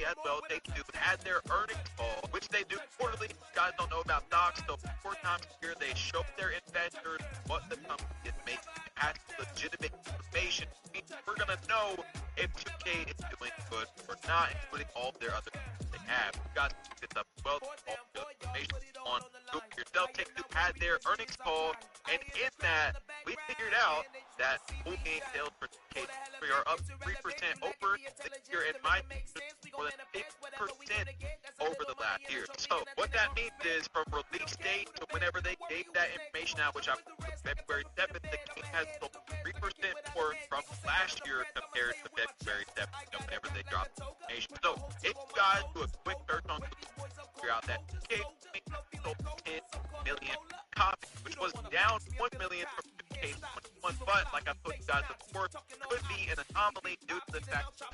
as well, Take-Two had their earnings call, which they do quarterly. You guys don't know about docs, so 4 times a year they show their investors what the company is making. It has legitimate information. We're going to know if 2K is doing good or not, including all of their other things they have. You guys can pick this up as well. All the information on Google yourself. Take-Two had their earnings call, and in that, we figured out that full game sales for 2K are up 3% over this year, and my more than 50% over the last year. So what that means is from release date to whenever they gave that information out, which I believe February 7th, the game has sold 3% more from last year compared to February 7th, whenever they dropped the information. So if you guys do a quick search on Google, figure out that 2K sold 10 million copies, which was down 1 million from 2K21, but like I told you guys before, could be an anomaly due to the fact that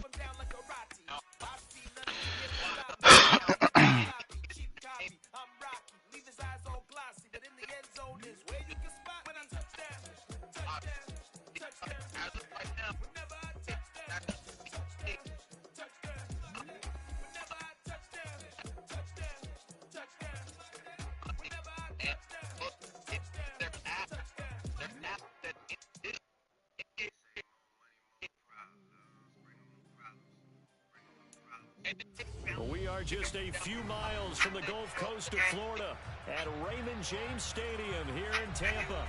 We are just a few miles from the Gulf Coast of Florida at Raymond James Stadium here in Tampa.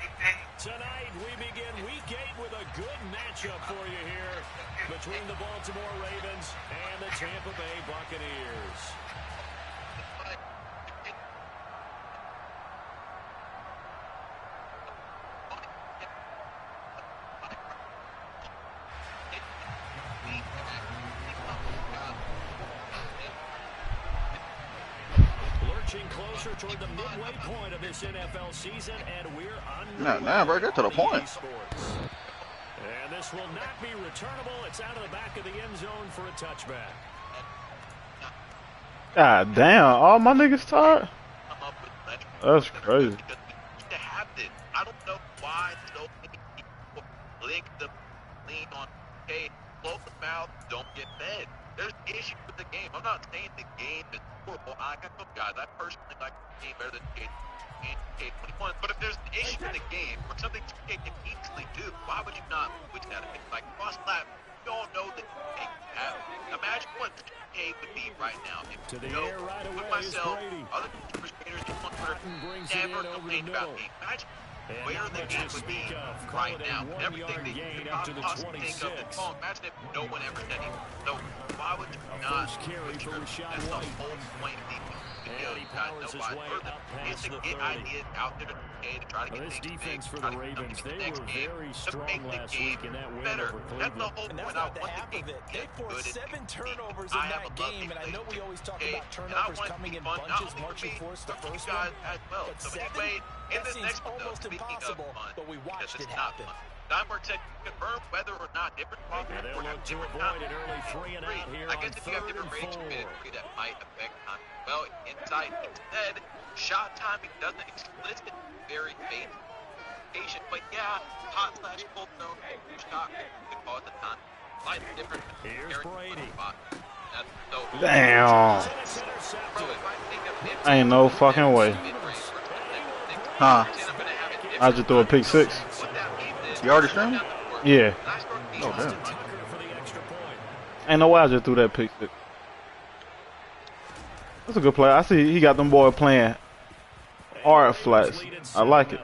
Tonight, we begin Week 8 with a good matchup for you here between the Baltimore Ravens and the Tampa Bay Buccaneers. Closer toward the midway point of this NFL season, and we're on. Nah, bro, get to the point. And this will not be returnable. It's out of the back of the end zone for a touchback. God damn, all my niggas tired? That's crazy. I don't know why so many people lick the lean on, hey, close the mouth, don't get fed. There's issues with the game. I'm not saying the game is horrible. I got some guys. I personally like the game better than K21. But if there's an issue in the game or something 2K can easily do, why would you not switch that? If it's like cross-lap, we all know that 2K can have. Imagine what 2K would be right now. If to the air right away myself, is Brady. other creators on Twitter never complained about me. Imagine where the game would be right now. Everything that you could possibly think of is wrong. Imagine if no one ever said anything. So why would you not put your, that's the whole point of these videos. You guys know why. Is to get ideas out there to try to get this things defense big, for the Ravens, they were very strong last week in that win better. over That's the Cleveland. whole And that's point. I not the want half the of game it. to They get forced good. 7 turnovers in that game, and I know we always talk about turnovers coming in bunches once you force the first one. But 7? That seems almost impossible, but we watched it happen. Steinberg said confirm whether or not different Yeah, they'll look to avoid an early 3 and out here I guess on if you have 3rd different and range 4. of minutes that might affect time. Well, inside instead, shot timing doesn't explicit very patient, but yeah, hot / cold zone shot could cause a ton. Slightly different. Here's Brady. Damn. Ain't no fucking way. Huh? I just threw a pick 6. You already streamed? Yeah. Oh, damn. Ain't no way I just threw that pick 6. That's a good play. I see he got them boys playing hard flats. I like it.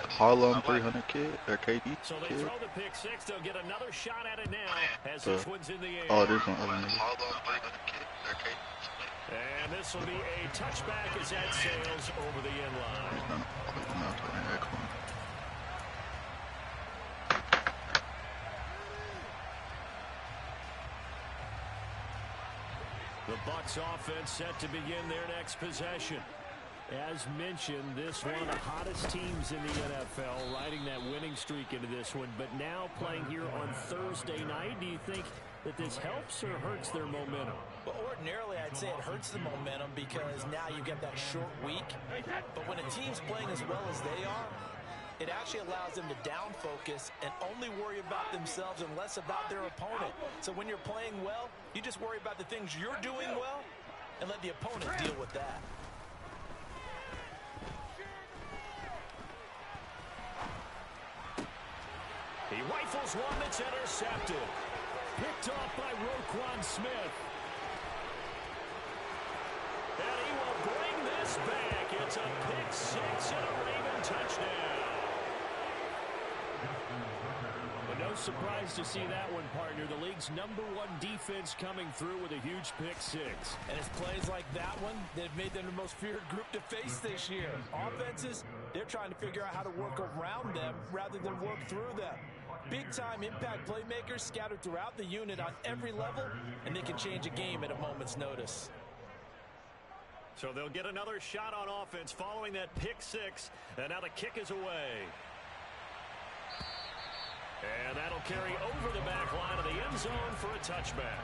Harlem 300 kid or KD kid. So they throw the pick 6. They'll get another shot at it now as this one's in the air. Oh, this one. Harlem 300 kid or KD. And this will be a touchback as that sails over the end line. The Bucs offense set to begin their next possession. As mentioned, this one of the hottest teams in the NFL, riding that winning streak into this one, but now playing here on Thursday night. Do you think that this helps or hurts their momentum? Well, ordinarily, I'd say it hurts the momentum because now you get that short week. But when a team's playing as well as they are, it actually allows them to down focus and only worry about themselves and less about their opponent. So when you're playing well, you just worry about the things you're doing well and let the opponent deal with that. He rifles one that's intercepted. Picked off by Roquan Smith. And he will bring this back. It's a pick six and a Raven touchdown. But no surprise to see that one, partner. The league's #1 defense coming through with a huge pick six. And it's plays like that one that have made them the most feared group to face this year. Offenses, they're trying to figure out how to work around them rather than work through them. Big-time impact playmakers scattered throughout the unit on every level, and they can change a game at a moment's notice. So they'll get another shot on offense following that pick six, and now the kick is away. And that'll carry over the back line of the end zone for a touchback.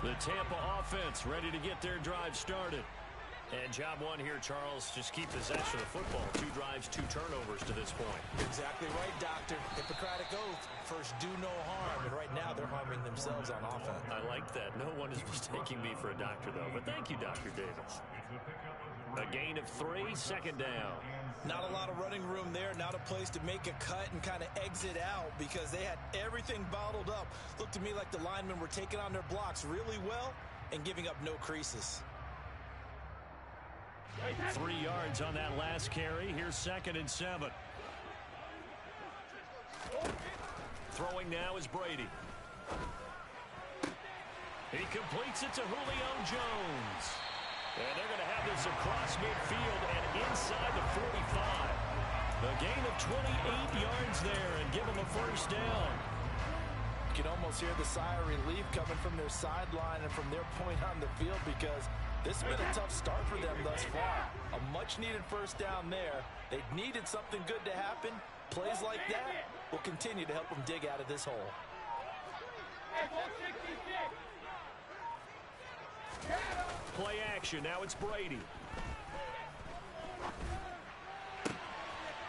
The Tampa offense ready to get their drive started. And job one here, Charles, just keep possession of the football. 2 drives, 2 turnovers to this point. Exactly right, Doctor. Hippocratic oath. First, do no harm. And right now, they're harming themselves on offense. I like that. No one is mistaking me for a doctor, though. But thank you, Dr. Davis. A gain of 3, second down. Not a lot of running room there. Not a place to make a cut and kind of exit out because they had everything bottled up. Looked to me like the linemen were taking on their blocks really well and giving up no creases. 3 yards on that last carry. Here's 2nd and 7. Throwing now is Brady. He completes it to Julio Jones. And they're going to have this across midfield and inside the 45. A gain of 28 yards there and give them a first down. You can almost hear the sigh of relief coming from their sideline and from their point on the field because this has been a tough start for them thus far. A much-needed first down there. They needed something good to happen. Plays like that will continue to help them dig out of this hole. Play action. Now it's Brady.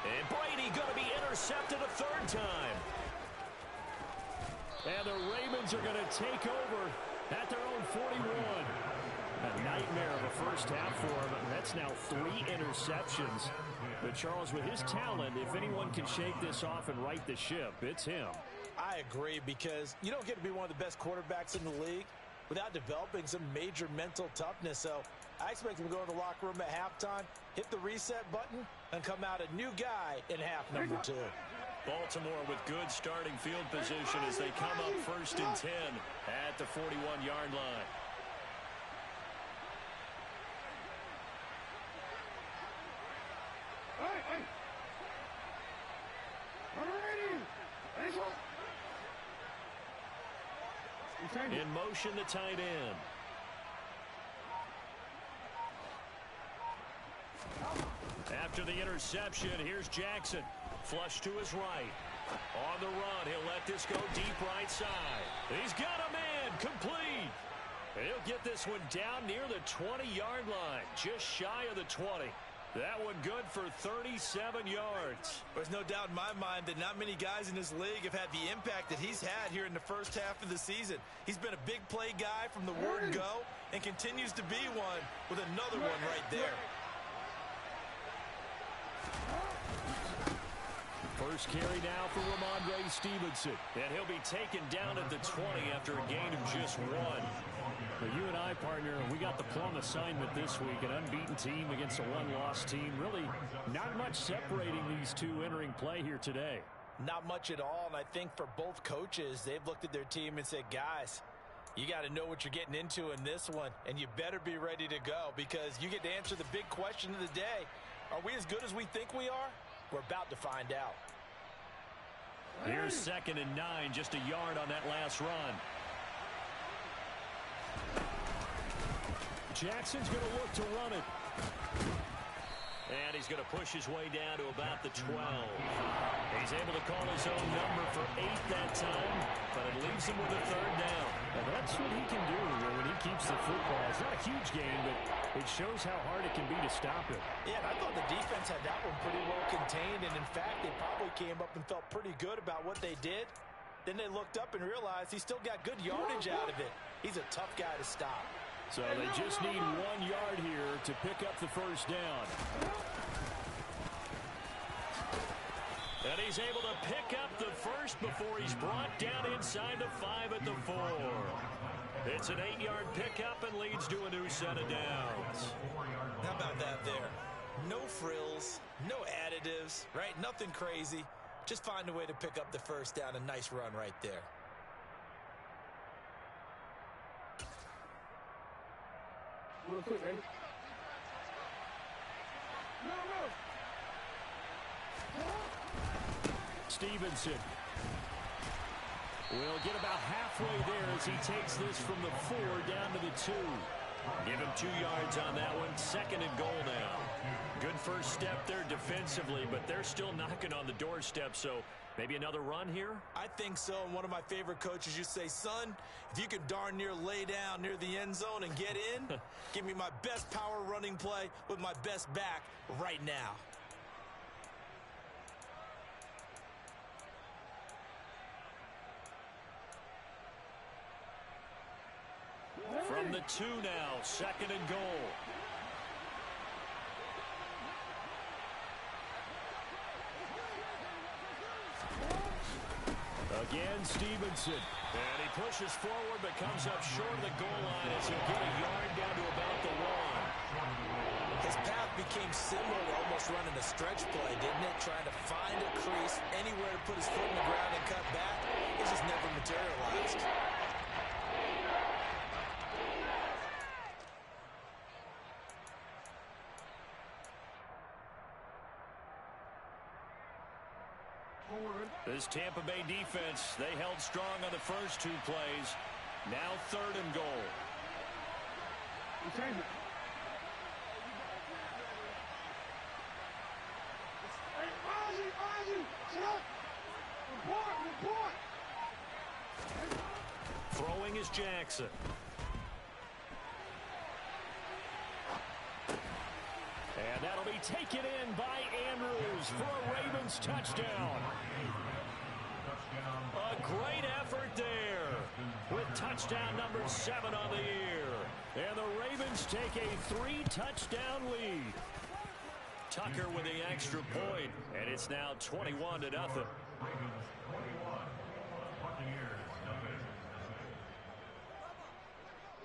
And Brady going to be intercepted a 3rd time. And the Ravens are going to take over at their own 41. A nightmare of a first half for him. That's now 3 interceptions. But Charles, with his talent, if anyone can shake this off and right the ship, it's him. I agree because you don't get to be one of the best quarterbacks in the league without developing some major mental toughness. So I expect him to go in the locker room at halftime, hit the reset button, and come out a new guy in half number 2. Baltimore with good starting field position as they come up 1st and 10 at the 41-yard line. In motion, the tight end. After the interception, here's Jackson. Flush to his right. On the run, he'll let this go deep right side. He's got a man, complete. He'll get this one down near the 20-yard line, just shy of the 20. That one good for 37 yards. There's no doubt in my mind that not many guys in this league have had the impact that he's had here in the first half of the season. He's been a big play guy from the word go and continues to be one with another one right there. First carry now for Ramondre Stevenson. And he'll be taken down at the 20 after a gain of just 1. But you and I, partner, we got the plum assignment this week. An unbeaten team against a 1-loss team. Really not much separating these two entering play here today. Not much at all, and I think for both coaches, they've looked at their team and said, guys, you got to know what you're getting into in this one, and you better be ready to go because you get to answer the big question of the day. Are we as good as we think we are? We're about to find out. Here's 2nd and 9, just a yard on that last run. Jackson's going to look to run it. And he's going to push his way down to about the 12. He's able to call his own number for 8 that time, but it leaves him with a 3rd down. And that's what he can do when he keeps the football. It's not a huge game, but it shows how hard it can be to stop it. Yeah, and I thought the defense had that one pretty well contained, and in fact, they probably came up and felt pretty good about what they did. Then they looked up and realized he still got good yardage out of it. He's a tough guy to stop. So they just need 1 yard here to pick up the 1st down. And he's able to pick up the 1st before he's brought down inside the 5 at the 4. It's an 8-yard pickup and leads to a new set of downs. How about that there? No frills, no additives, right? Nothing crazy. Just find a way to pick up the 1st down. A nice run right there. Real quick, ready? Stevenson will get about halfway there as he takes this from the 4 down to the 2. Give him 2 yards on that one. 2nd and goal now. Good first step there defensively, but they're still knocking on the doorstep, so maybe another run here? I think so, and one of my favorite coaches used to say, son, if you can darn near lay down near the end zone and get in, give me my best power running play with my best back right now. From the 2 now, 2nd and goal. Again, Stevenson. And he pushes forward but comes up short of the goal line as he'll get a yard down to about the 1. His path became similar to almost running a stretch play, didn't it? Trying to find a crease, anywhere to put his foot in the ground and cut back. It just never materialized. This Tampa Bay defense, they held strong on the first 2 plays. Now 3rd and goal. Change it. Hey, Ozzy, sit up. Report. Throwing is Jackson. And that'll be taken in by Andrews for a Ravens touchdown. A great effort there with touchdown number 7 on the year. And the Ravens take a 3-touchdown lead. Tucker with the extra point, and it's now 21-0.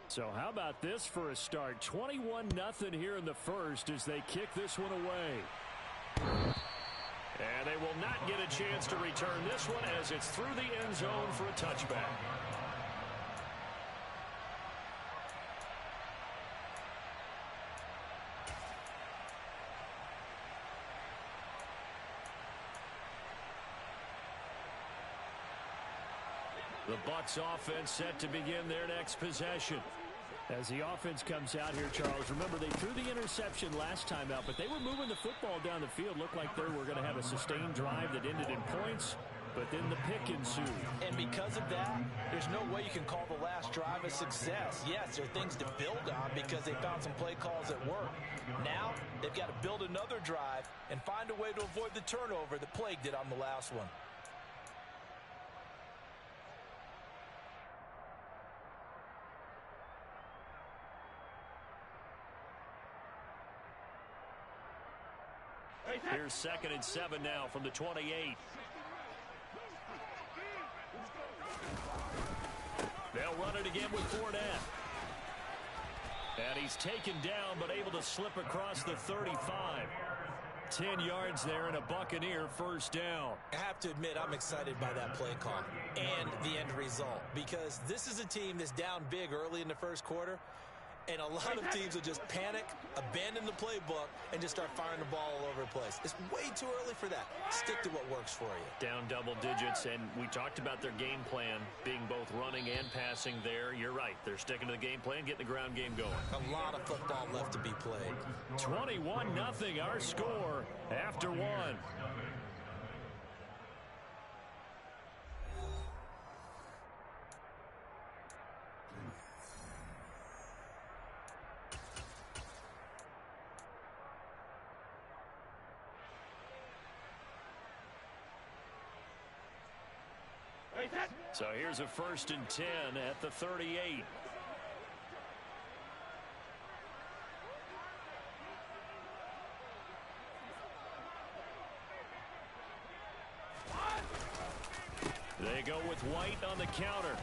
So how about this for a start? 21-0 here in the first as they kick this one away. And they will not get a chance to return this one as it's through the end zone for a touchback. The Bucs offense set to begin their next possession. As the offense comes out here, Charles, remember they threw the interception last time out, but they were moving the football down the field. Looked like they were going to have a sustained drive that ended in points, but then the pick ensued. And because of that, there's no way you can call the last drive a success. Yes, there are things to build on because they found some play calls that work. Now, they've got to build another drive and find a way to avoid the turnover that plagued it on the last one. Here's 2nd and 7 now from the 28. They'll run it again with Fournette. And he's taken down but able to slip across the 35. 10 yards there and a Buccaneer first down. I have to admit, I'm excited by that play call and the end result because this is a team that's down big early in the first quarter. And a lot of teams will just panic, abandon the playbook, and just start firing the ball all over the place. It's way too early for that. Stick to what works for you. Down double digits, and we talked about their game plan being both running and passing there. You're right. They're sticking to the game plan, getting the ground game going. A lot of football left to be played. 21-0 our score after one. So here's a 1st and 10 at the 38. They go with White on the counter.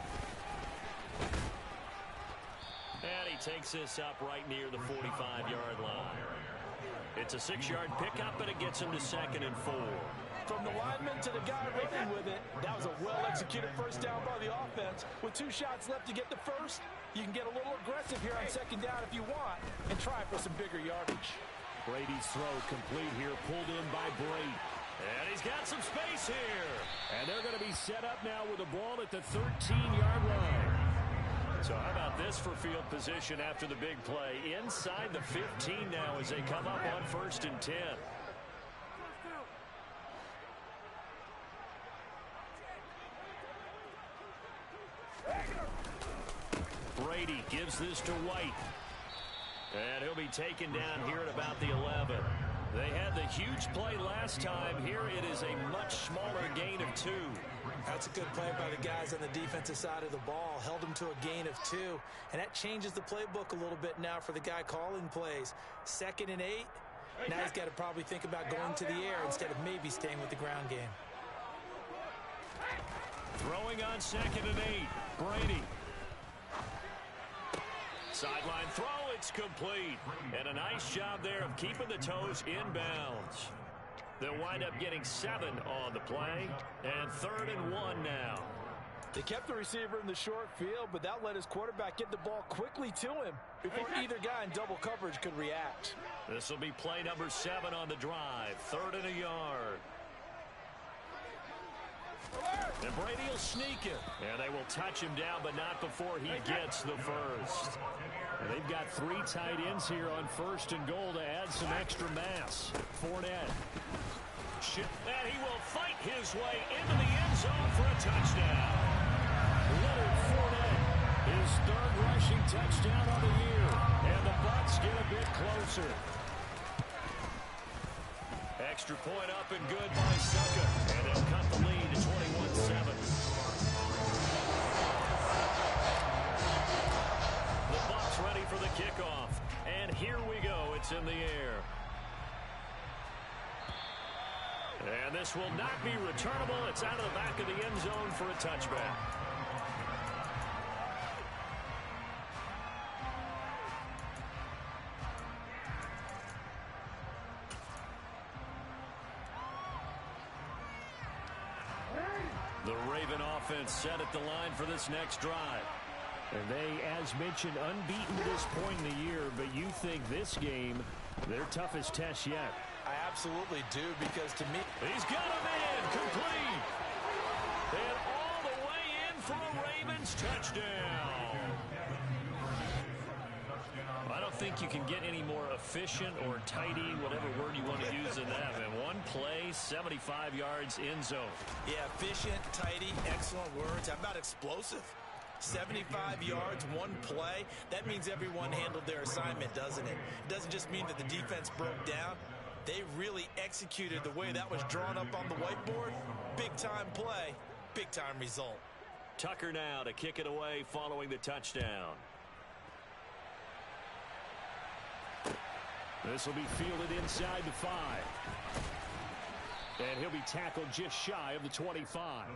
And he takes this up right near the 45-yard line. It's a 6-yard pickup, and it gets him to 2nd and 4. From the lineman to the guy running with it, that was a well-executed first down by the offense. With 2 shots left to get the first, you can get a little aggressive here on 2nd down if you want and try for some bigger yardage. Brady's throw complete here, pulled in by Brady. And he's got some space here. And they're going to be set up now with the ball at the 13-yard line. So how about this for field position after the big play? Inside the 15 now as they come up on 1st and 10. Brady gives this to White. And he'll be taken down here at about the 11. They had the huge play last time. Here it is a much smaller gain of 2. That's a good play by the guys on the defensive side of the ball. Held them to a gain of 2. And that changes the playbook a little bit now for the guy calling plays. 2nd and 8. Now he's got to probably think about going to the air instead of maybe staying with the ground game. Throwing on 2nd and 8. Brady. Sideline throw, it's complete. And a nice job there of keeping the toes inbounds. They'll wind up getting 7 on the play. And 3rd and 1 now. They kept the receiver in the short field, but that let his quarterback get the ball quickly to him before either guy in double coverage could react. This will be play number 7 on the drive. 3rd and a yard. And Brady will sneak it. And they will touch him down, but not before he gets the first. And they've got 3 tight ends here on 1st and goal to add some extra mass. Fournette. And he will fight his way into the end zone for a touchdown. Leonard Fournette, his 3rd rushing touchdown of the year. And the Bucs get a bit closer. Extra point up and good by Sucker. And they'll cut the lead to 21-7. The Bucs ready for the kickoff. And here we go. It's in the air. And this will not be returnable. It's out of the back of the end zone for a touchback. The Raven offense set at the line for this next drive. And they, as mentioned, unbeaten to this point in the year, but you think this game, their toughest test yet. I absolutely do, because to me... He's got him in, complete. And all the way in for a Ravens touchdown. I don't think you can get any more efficient or tidy, whatever word you want to use in that. And one play, 75 yards in zone. Yeah, efficient, tidy, excellent words. How about explosive? 75 yards, one play. That means everyone handled their assignment, doesn't it? It doesn't just mean that the defense broke down. They really executed the way that was drawn up on the whiteboard. Big-time play, big-time result. Tucker now to kick it away following the touchdown. This will be fielded inside the 5. And he'll be tackled just shy of the 25.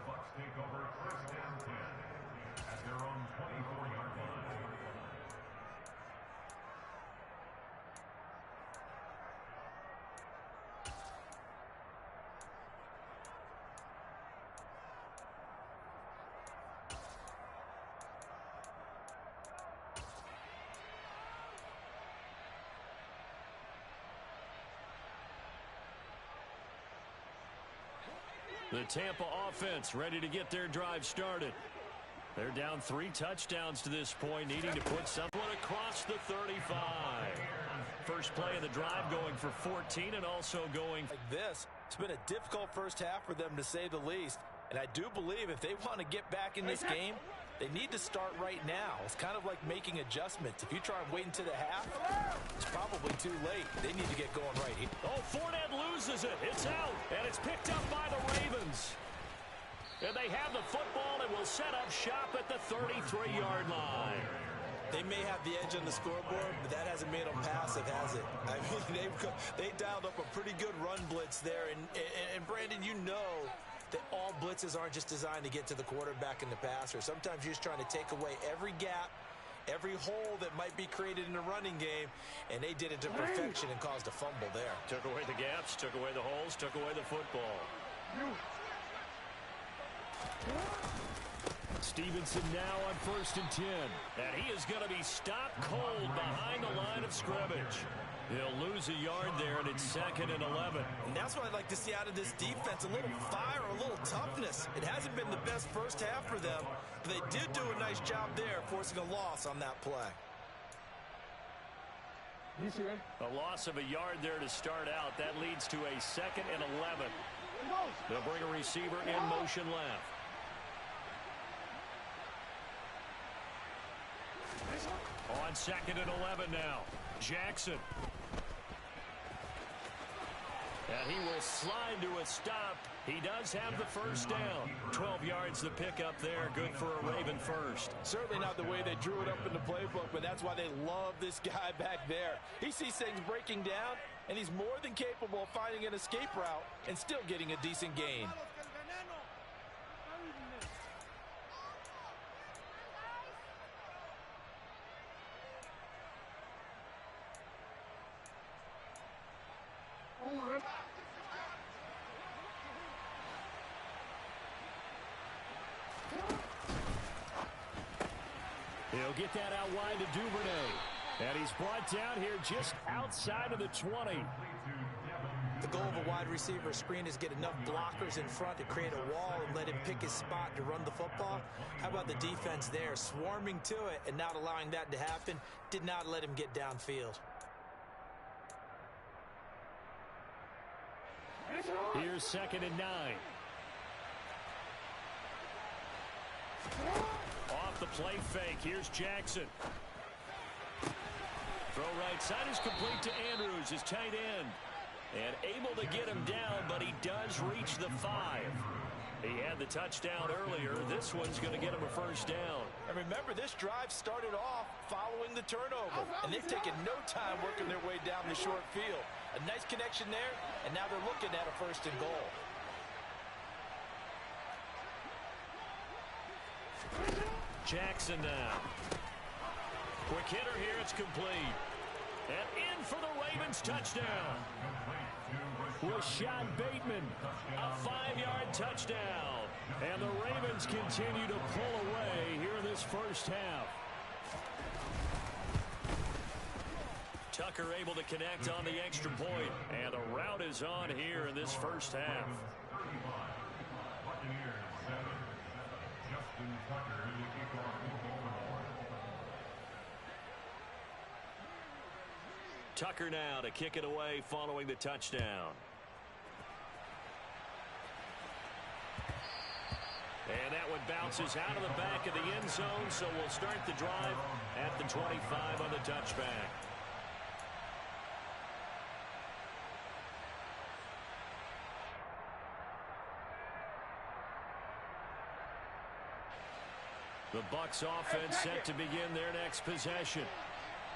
The Tampa offense ready to get their drive started. They're down 3 touchdowns to this point, needing to put someone across the 35. First play of the drive going for 14 and also going like this. It's been a difficult first half for them, to say the least. And I do believe if they want to get back in this game, they need to start right now. It's kind of like making adjustments. If you try and wait until the half, it's probably too late. They need to get going right here. Oh, Fournette loses it. It's out, and it's picked up by the Ravens. And they have the football and will set up shop at the 33-yard line. They may have the edge on the scoreboard, but that hasn't made them passive, has it? I mean, they dialed up a pretty good run blitz there. And Brandon, you know that all blitzes aren't just designed to get to the quarterback and the passer. Sometimes you're just trying to take away every gap, every hole that might be created in the running game, and they did it to perfection and caused a fumble there. Took away the gaps, took away the holes, took away the football. Stevenson now on 1st and 10. And he is going to be stopped cold behind the line of scrimmage. He'll lose a yard there, and it's 2nd and 11. And that's what I'd like to see out of this defense, a little fire, a little toughness. It hasn't been the best first half for them, but they did do a nice job there, forcing a loss on that play. A loss of a yard there to start out. That leads to a 2nd and 11. They'll bring a receiver in motion left. On 2nd and 11 now. Jackson. And he will slide to a stop. He does have the first down. 12 yards to pick up there. Good for a Raven first. Certainly not the way they drew it up in the playbook, but that's why they love this guy back there. He sees things breaking down, and he's more than capable of finding an escape route and still getting a decent gain. He'll get that out wide to Duvernay. And he's brought down here just outside of the 20. The goal of a wide receiver screen is get enough blockers in front to create a wall and let him pick his spot to run the football. How about the defense there, swarming to it and not allowing that to happen? Did not let him get downfield. Here's 2nd and 9. Off the play fake. Here's Jackson. Throw right side is complete to Andrews, his tight end. And able to get him down, but he does reach the 5. He had the touchdown earlier. This one's going to get him a first down. And remember, this drive started off following the turnover. And they've taken no time working their way down the short field. A nice connection there, and now they're looking at a 1st and goal. Jackson now. Quick hitter here, it's complete. And in for the Ravens touchdown. Rashad Bateman, a 5-yard touchdown. And the Ravens continue to pull away here in this first half. Tucker able to connect on the extra point. And the route is on here in this first half. Tucker now to kick it away following the touchdown. And that one bounces out of the back of the end zone, so we'll start the drive at the 25 on the touchback. The Bucs offense set to begin their next possession.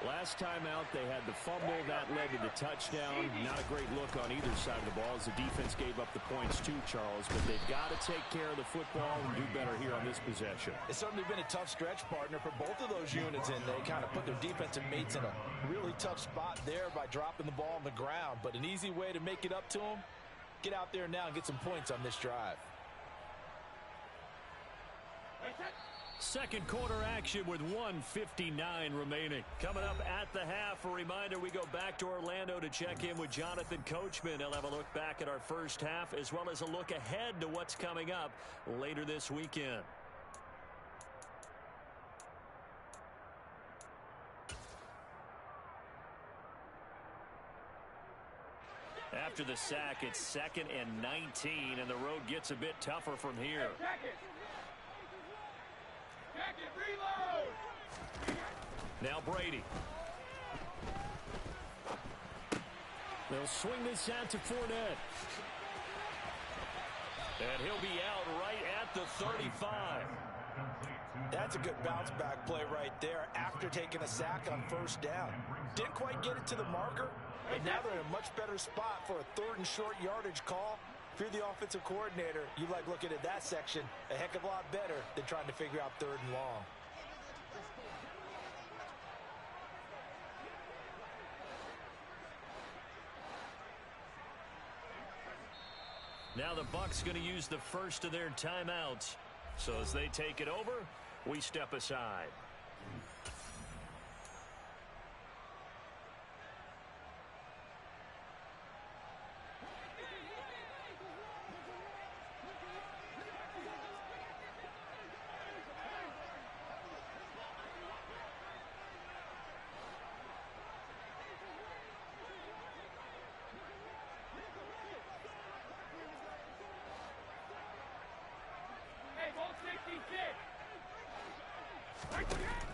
Last time out, they had the fumble. That led to the touchdown. Not a great look on either side of the ball as the defense gave up the points too, Charles. But they've got to take care of the football and do better here on this possession. It's certainly been a tough stretch, partner, for both of those units, and they kind of put their defensive mates in a really tough spot there by dropping the ball on the ground. But an easy way to make it up to them, get out there now and get some points on this drive. Second quarter action with 1:59 remaining. Coming up at the half, a reminder we go back to Orlando to check in with Jonathan Coachman. He'll have a look back at our first half as well as a look ahead to what's coming up later this weekend. After the sack, it's 2nd and 19, and the road gets a bit tougher from here. Now Brady. They'll swing this out to Fournette. And he'll be out right at the 35. That's a good bounce back play right there after taking a sack on first down. Didn't quite get it to the marker, and now they're in a much better spot for a 3rd and short yardage call. If you're the offensive coordinator, you like looking at that section a heck of a lot better than trying to figure out 3rd and long. Now the Bucs going to use the first of their timeouts. So as they take it over, we step aside.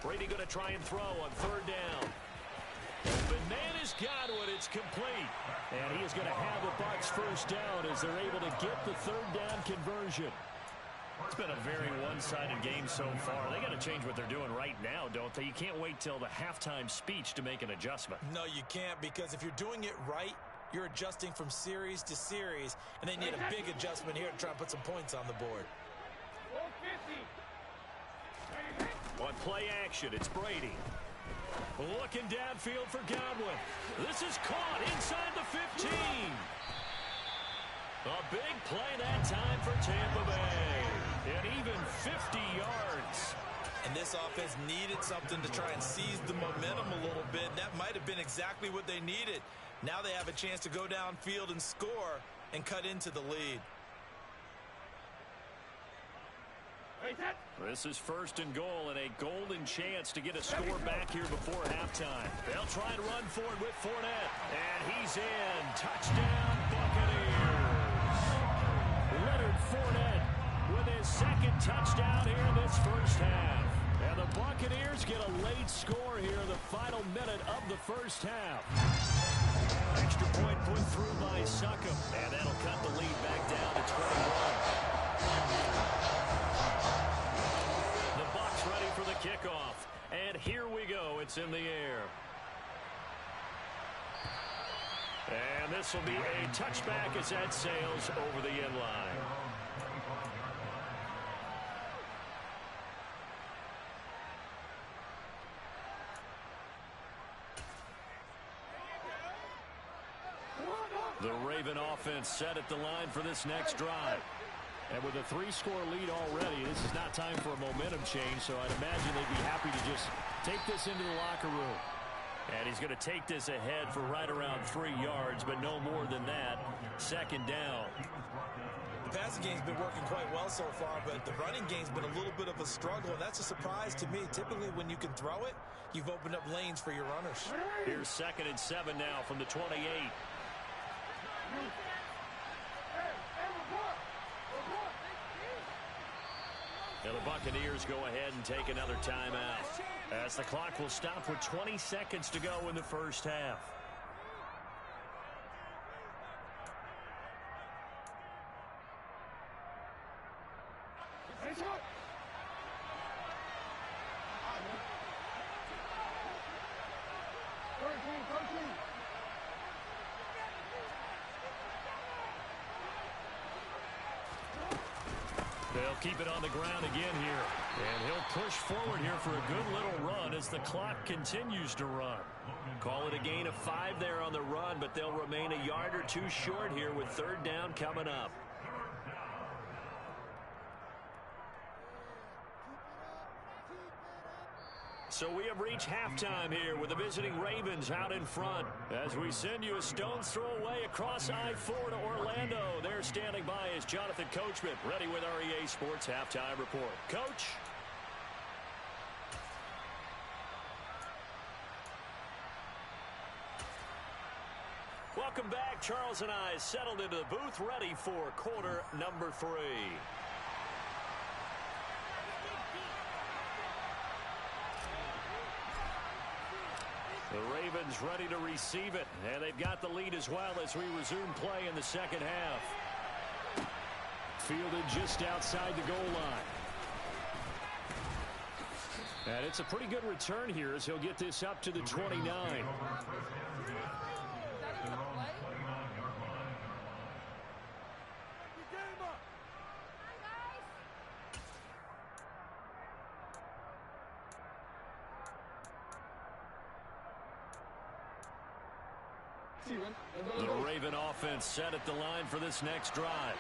Brady going to try and throw on 3rd down. Open man is Godwin. It's complete. And he is going to have the Bucs first down as they're able to get the 3rd down conversion. It's been a very one-sided game so far. They got to change what they're doing right now, don't they? You can't wait till the halftime speech to make an adjustment. No, you can't, because if you're doing it right, you're adjusting from series to series, and they need a big adjustment here to try and put some points on the board. On play action, it's Brady. Looking downfield for Godwin. This is caught inside the 15. A big play that time for Tampa Bay. An even 50 yards. And this offense needed something to try and seize the momentum a little bit. That might have been exactly what they needed. Now they have a chance to go downfield and score and cut into the lead. This is 1st and goal and a golden chance to get a score back here before halftime. They'll try and run for it with Fournette. And he's in. Touchdown, Buccaneers. Leonard Fournette with his 2nd touchdown here in this first half. And the Buccaneers get a late score here in the final minute of the first half. Extra point put through by Succop. And that'll cut the lead back down to 21. Ready for the kickoff. And here we go. It's in the air. And this will be a touchback as that sails over the end line. The Raven offense set at the line for this next drive. And with a 3-score lead already, this is not time for a momentum change, so I'd imagine they'd be happy to just take this into the locker room. And he's going to take this ahead for right around 3 yards, but no more than that. 2nd down. The passing game's been working quite well so far, but the running game's been a little bit of a struggle, and that's a surprise to me. Typically, when you can throw it, you've opened up lanes for your runners. Here's 2nd and 7 now from the 28. And the Buccaneers go ahead and take another timeout, as the clock will stop with 20 seconds to go in the first half. They'll keep it on the ground again here. And he'll push forward here for a good little run as the clock continues to run. Call it a gain of 5 there on the run, but they'll remain a yard or 2 short here with 3rd down coming up. So we have reached halftime here with the visiting Ravens out in front. As we send you a stone's throw away across I-4 to Orlando. There standing by is Jonathan Coachman, ready with our EA Sports Halftime Report. Coach? Welcome back. Charles and I settled into the booth, ready for quarter number 3. The Ravens ready to receive it, and they've got the lead as well as we resume play in the second half. Fielded just outside the goal line. And it's a pretty good return here as he'll get this up to the 29. The Raven offense set at the line for this next drive.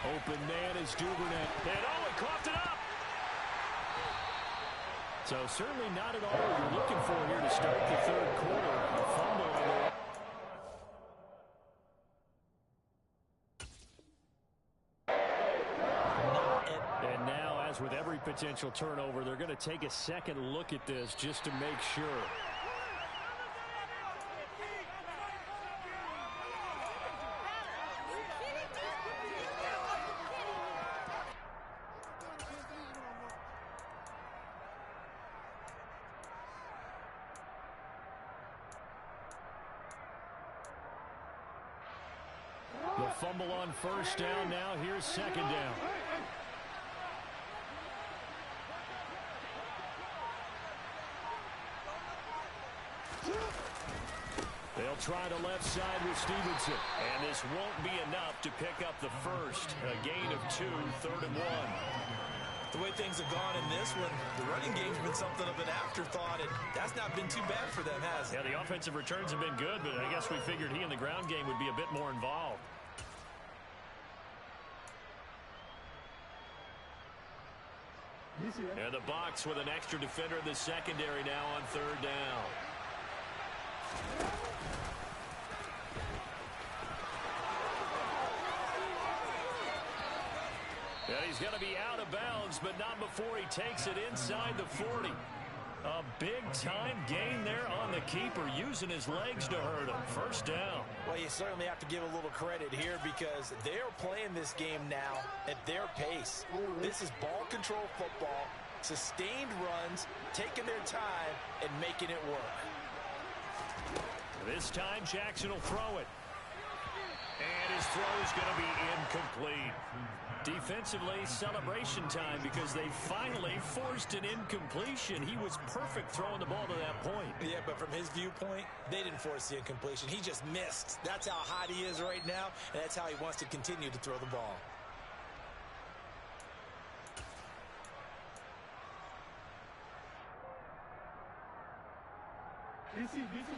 Open man is Duvernay. And he coughed it up. So certainly not at all what you're looking for here to start the third quarter. A fumble on the... And now, as with every potential turnover, they're going to take a second look at this just to make sure. The fumble on first down. Now here's second down. They'll try the left side with Stevenson. And this won't be enough to pick up the first. A gain of 2, 3rd and 1. The way things have gone in this one, the running game's been something of an afterthought, and that's not been too bad for them, has it? Yeah, the offensive returns have been good, but I guess we figured he in the ground game would be a bit more involved. And the box with an extra defender in the secondary now on 3rd down. And he's going to be out of bounds, but not before he takes it inside the 40. A big-time gain there on the keeper, using his legs to hurt him. First down. Well, you certainly have to give a little credit here because they're playing this game now at their pace. This is ball control football, sustained runs, taking their time, and making it work. This time, Jackson will throw it. And his throw is going to be incomplete. Defensively, celebration time because they finally forced an incompletion. He was perfect throwing the ball to that point. Yeah, but from his viewpoint, they didn't force the incompletion. He just missed. That's how hot he is right now, and that's how he wants to continue to throw the ball.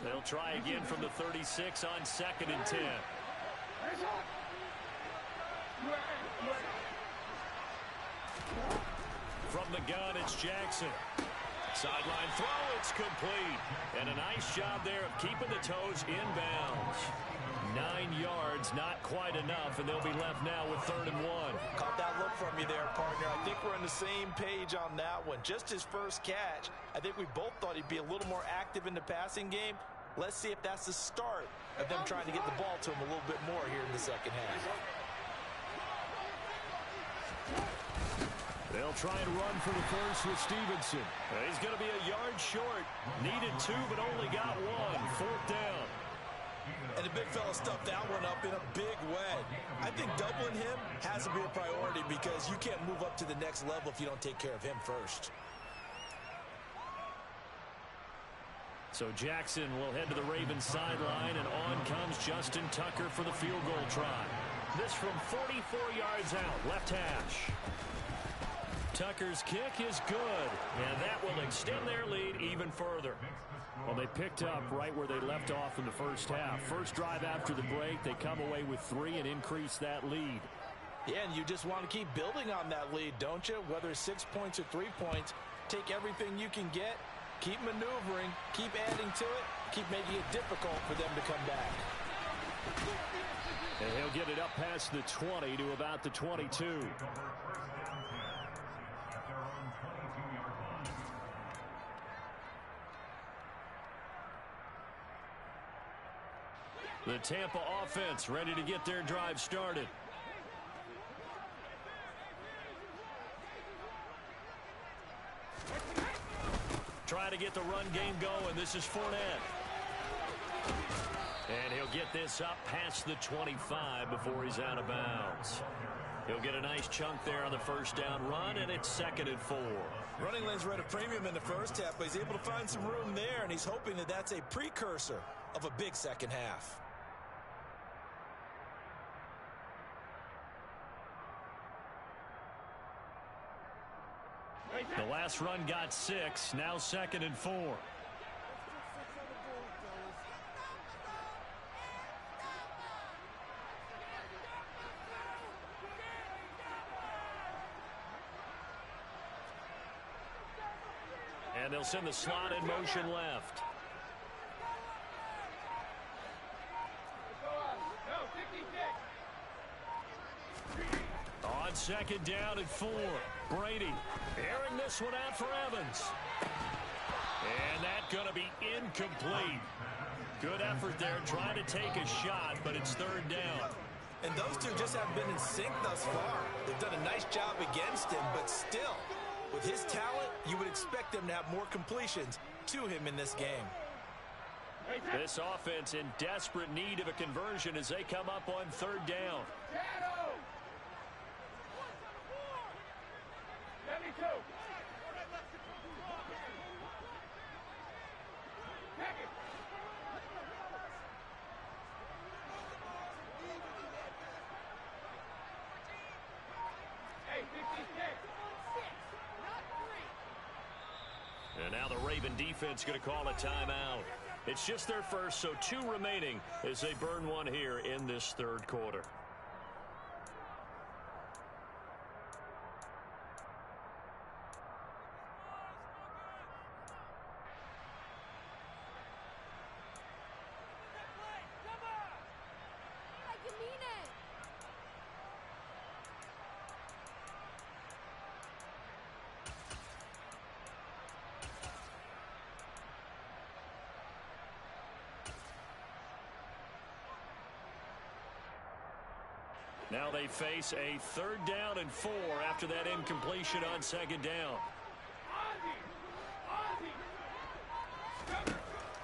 They'll try again from the 36 on 2nd and 10. From the gun, it's Jackson. Sideline throw, it's complete. And a nice job there of keeping the toes inbounds. 9 yards, not quite enough, and they'll be left now with 3rd and 1. Caught that look from you there, partner. I think we're on the same page on that one. Just his first catch. I think we both thought he'd be a little more active in the passing game. Let's see if that's the start of them trying to get the ball to him a little bit more here in the second half. They'll try and run for the first with Stevenson. He's going to be a yard short. Needed 2, but only got 1. 4th down. And the big fella stuffed that one up in a big way. I think doubling him has to be a priority because you can't move up to the next level if you don't take care of him first. So Jackson will head to the Ravens sideline, and on comes Justin Tucker for the field goal try. This from 44 yards out, left hash. Tucker's kick is good, and that will extend their lead even further. Well, they picked up right where they left off in the first half. First drive after the break, they come away with 3 and increase that lead. Yeah, and you just want to keep building on that lead, don't you? Whether it's 6 points or 3 points, take everything you can get, keep maneuvering, keep adding to it, keep making it difficult for them to come back. And he'll get it up past the 20 to about the 22. The Tampa offense ready to get their drive started. Trying to get the run game going. This is Fournette. And he'll get this up past the 25 before he's out of bounds. He'll get a nice chunk there on the first down run, and it's 2nd and 4. Running lanes were at a premium in the first half, but he's able to find some room there, and he's hoping that that's a precursor of a big second half. The last run got 6, now 2nd and 4. And they'll send the slot in motion left. On 2nd down and 4. Brady airing this one out for Evans. And that's going to be incomplete. Good effort there trying to take a shot, but it's 3rd down. And those two just haven't been in sync thus far. They've done a nice job against him, but still, with his talent, you would expect them to have more completions to him in this game. This offense in desperate need of a conversion as they come up on 3rd down. And now the Raven defense going to call a timeout. It's just their first, so 2 remaining as they burn one here in this 3rd quarter. Now they face a 3rd down and 4 after that incompletion on 2nd down.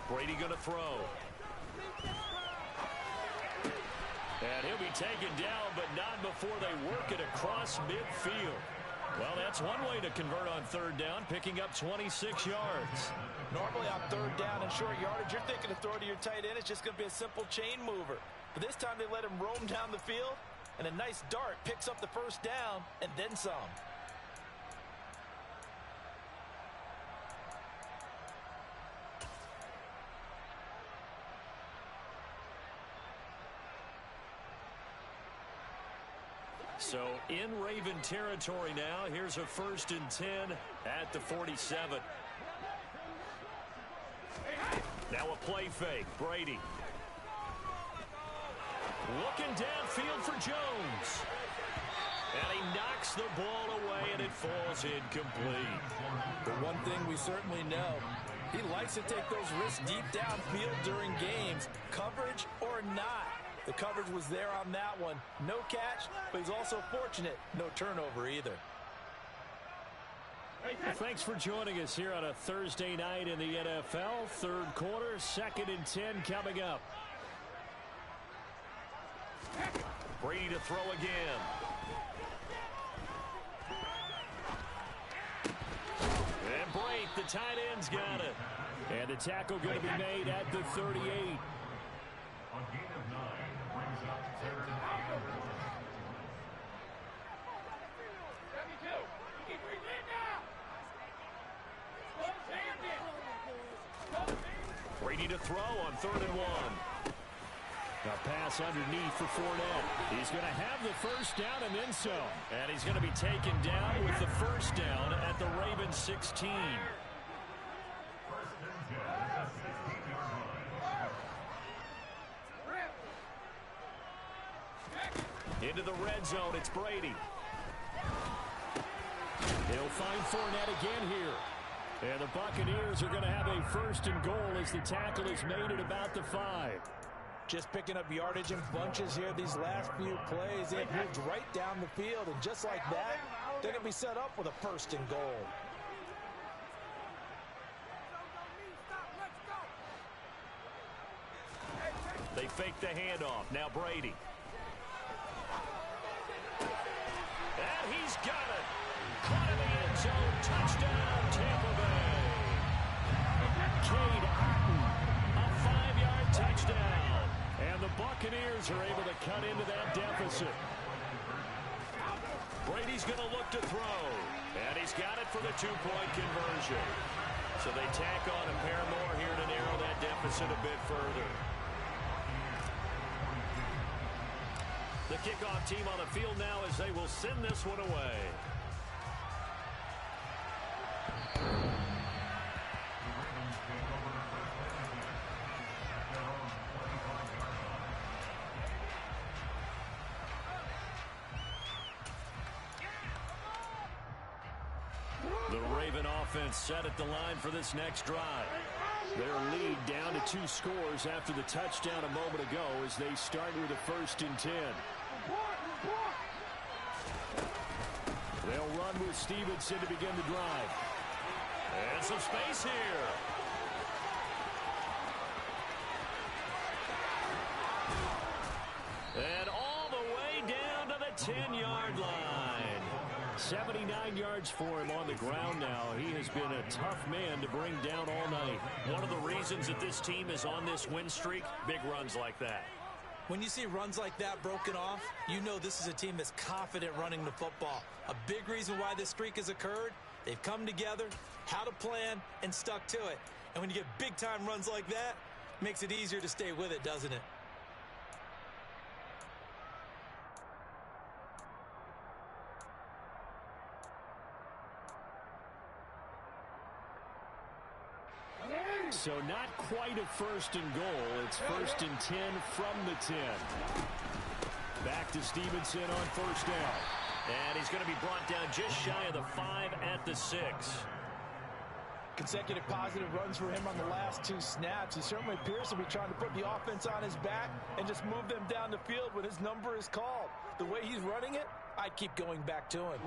Brady going to throw. And he'll be taken down, but not before they work it across midfield. Well, that's one way to convert on 3rd down, picking up 26 yards. Normally on 3rd down and short yardage, you're thinking to throw to your tight end. It's just going to be a simple chain mover. But this time they let him roam down the field, and a nice dart picks up the first down and then some. So in Raven territory now. Here's a 1st and 10 at the 47. Now a play fake. Brady. Looking downfield for Jones. And he knocks the ball away, and it falls incomplete. The one thing we certainly know, he likes to take those risks deep downfield during games, coverage or not. The coverage was there on that one. No catch, but he's also fortunate. No turnover either. Thanks for joining us here on a Thursday night in the NFL. 3rd quarter, 2nd and 10 coming up. Brady to throw again. And Brake, the tight end's got it. And the tackle going to be made at the 38. Brady to throw on 3rd and 1. A pass underneath for Fournette. He's going to have the first down and then some. And he's going to be taken down with the first down at the Ravens 16. Into the red zone, it's Brady. He'll find Fournette again here. And the Buccaneers are going to have a first and goal as the tackle is made at about the 5. Just picking up yardage in bunches here these last few plays. They've moved right down the field, and just like that, they're going to be set up with a first and goal. They fake the handoff. Now Brady. And he's got it. Caught in the end zone. Touchdown, Tampa Bay. Cade Otton, a 5-yard touchdown. And the Buccaneers are able to cut into that deficit. Brady's going to look to throw. And he's got it for the 2-point conversion. So they tack on a pair more here to narrow that deficit a bit further. The kickoff team on the field now as they will send this one away. The Raven offense set at the line for this next drive. Their lead down to 2 scores after the touchdown a moment ago as they start with a 1st and 10. They'll run with Stevenson to begin the drive. And some space here. And all the way down to the 10-yard line. 79 yards for him on the ground now. He has been a tough man to bring down all night. One of the reasons that this team is on this win streak, big runs like that. When you see runs like that broken off, you know this is a team that's confident running the football. A big reason why this streak has occurred, they've come together, had a plan, and stuck to it. And when you get big-time runs like that, it makes it easier to stay with it, doesn't it? So not quite a 1st and goal. It's 1st and 10 from the 10. Back to Stevenson on 1st down. And he's going to be brought down just shy of the 5 at the 6. Consecutive positive runs for him on the last 2 snaps. He certainly appears to be trying to put the offense on his back and just move them down the field when his number is called. The way he's running it, I'd keep going back to him.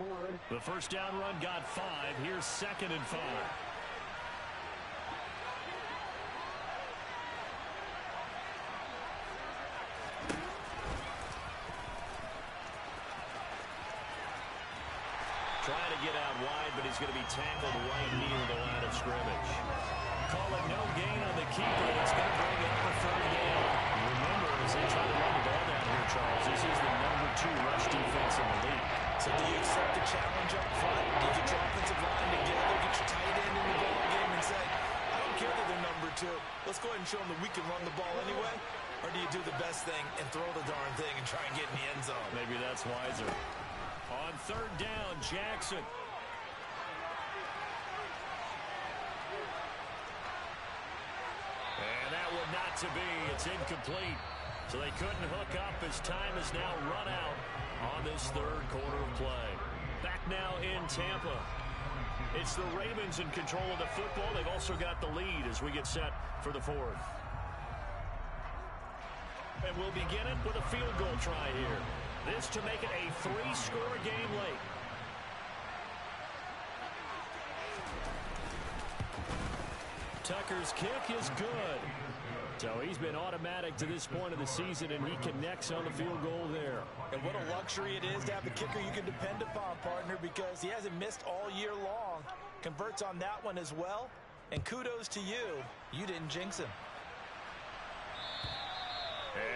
The 1st down run got 5. Here's 2nd and 5. Trying to get out wide, but he's going to be tackled right near the line of scrimmage. Call it no gain on the keeper. It's going to bring up a 3rd down. Remember, as they try to run the ball down here, Charles, this is the #2 rush defense in the league. So do you accept the challenge up front? Do you get your offensive line together, get your tight end in the ball game and say, I don't care that they're #2. Let's go ahead and show them that we can run the ball anyway? Or do you do the best thing and throw the darn thing and try and get in the end zone? Maybe that's wiser. On 3rd down, Jackson. And that one not to be. It's incomplete. So they couldn't hook up as time is now run out on this 3rd quarter of play. Back now in Tampa. It's the Ravens in control of the football. They've also got the lead as we get set for the 4th. And we'll begin it with a field goal try here. This to make it a 3-score game late. Tucker's kick is good. So he's been automatic to this point of the season, and he connects on the field goal there. And what a luxury it is to have the kicker you can depend upon, partner, because he hasn't missed all year long. Converts on that one as well. And kudos to you. You didn't jinx him.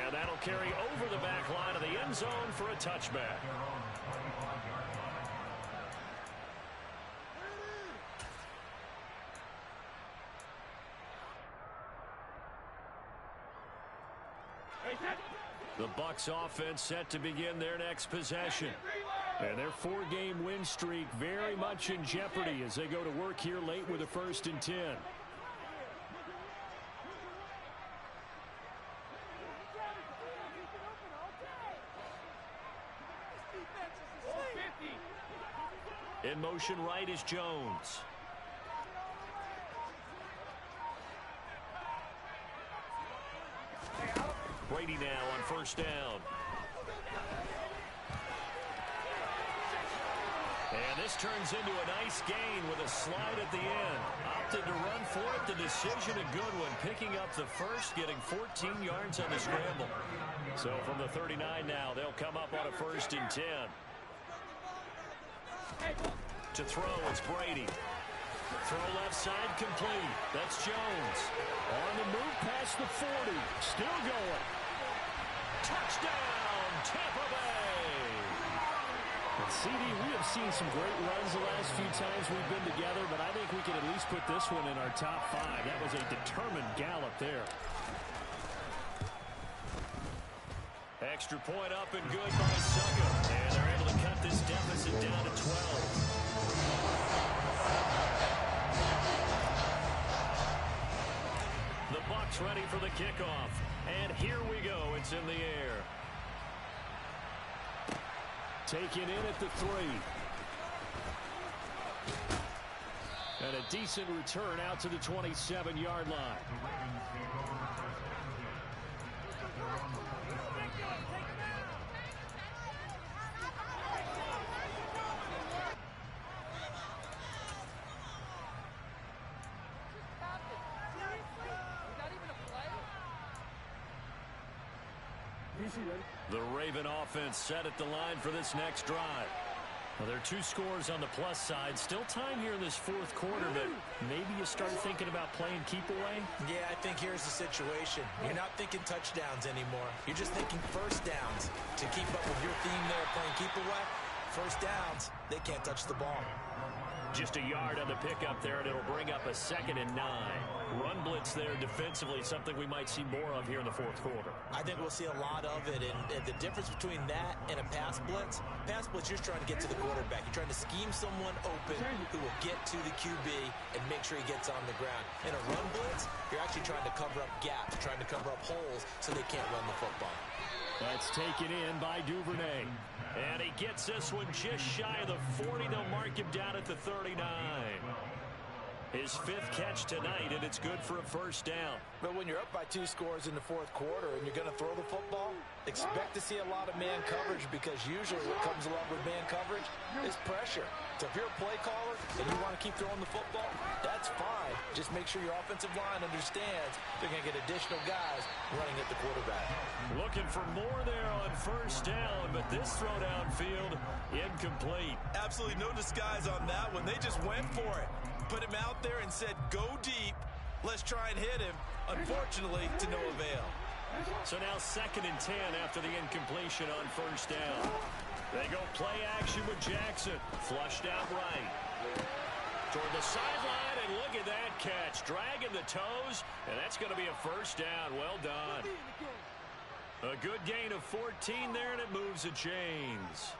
And that'll carry over the back line of the end zone for a touchback. Hey, The Bucs offense set to begin their next possession. And their 4-game win streak very much in jeopardy as they go to work here late with a 1st and 10. In motion right is Jones. Brady now on 1st down. And this turns into a nice gain with a slide at the end. Opted to run for it. The decision a good one. Picking up the first, getting 14 yards on the scramble. So from the 39 now, they'll come up on a 1st and 10. To throw, it's Brady. Throw left side complete. That's Jones. On the move past the 40. Still going. Touchdown, Tampa Bay. And CD, we have seen some great runs the last few times we've been together, but I think we can at least put this one in our top 5. That was a determined gallop there. Extra point up and good by Succo. And they're able to cut this deficit down to 12. The Bucs ready for the kickoff. And here we go. It's in the air. Taken in at the 3. And a decent return out to the 27-yard line. The Raven offense set at the line for this next drive. Well, there are 2 scores on the plus side. Still time here in this 4th quarter, but maybe you start thinking about playing keep away? Yeah, I think here's the situation. You're not thinking touchdowns anymore. You're just thinking 1st downs. To keep up with your theme there, playing keep away, 1st downs, they can't touch the ball. Just a yard on the pickup there, and it'll bring up a 2nd and 9. Run blitz there defensively, something we might see more of here in the 4th quarter. I think we'll see a lot of it, and the difference between that and a pass blitz, you're trying to get to the quarterback. You're trying to scheme someone open who will get to the QB and make sure he gets on the ground. In a run blitz, you're actually trying to cover up gaps, trying to cover up holes so they can't run the football. That's taken in by Duvernay. And he gets this one just shy of the 40. They'll mark him down at the 39. His 5th catch tonight, and it's good for a 1st down. But when you're up by 2 scores in the 4th quarter and you're going to throw the football, expect to see a lot of man coverage, because usually what comes along with man coverage is pressure. So if you're a play caller and you want to keep throwing the football, that's fine. Just make sure your offensive line understands they're going to get additional guys running at the quarterback. Looking for more there on 1st down, but this throw downfield incomplete. Absolutely no disguise on that one. They just went for it. Put him out there and said, go deep. Let's try and hit him. Unfortunately, to no avail. So now 2nd and 10 after the incompletion on 1st down. They go play action with Jackson. Flushed out right. Toward the sideline, and look at that catch. Dragging the toes, and that's going to be a 1st down. Well done. A good gain of 14 there, and it moves the chains.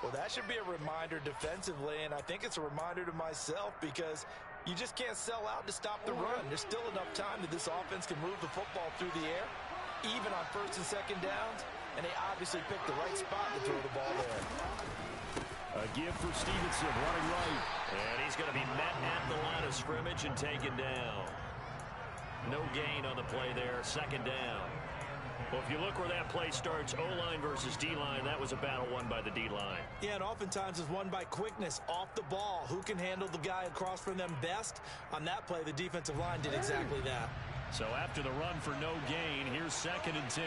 Well, that should be a reminder defensively, and I think it's a reminder to myself, because you just can't sell out to stop the run. There's still enough time that this offense can move the football through the air, even on 1st and 2nd downs, and they obviously picked the right spot to throw the ball there. A give for Stevenson, running right. And he's going to be met at the line of scrimmage and taken down. No gain on the play there, 2nd down. Well, if you look where that play starts, O-line versus D-line, that was a battle won by the D-line. Yeah, and oftentimes it's won by quickness, off the ball. Who can handle the guy across from them best? On that play, the defensive line did exactly that. So after the run for no gain, here's 2nd and 10.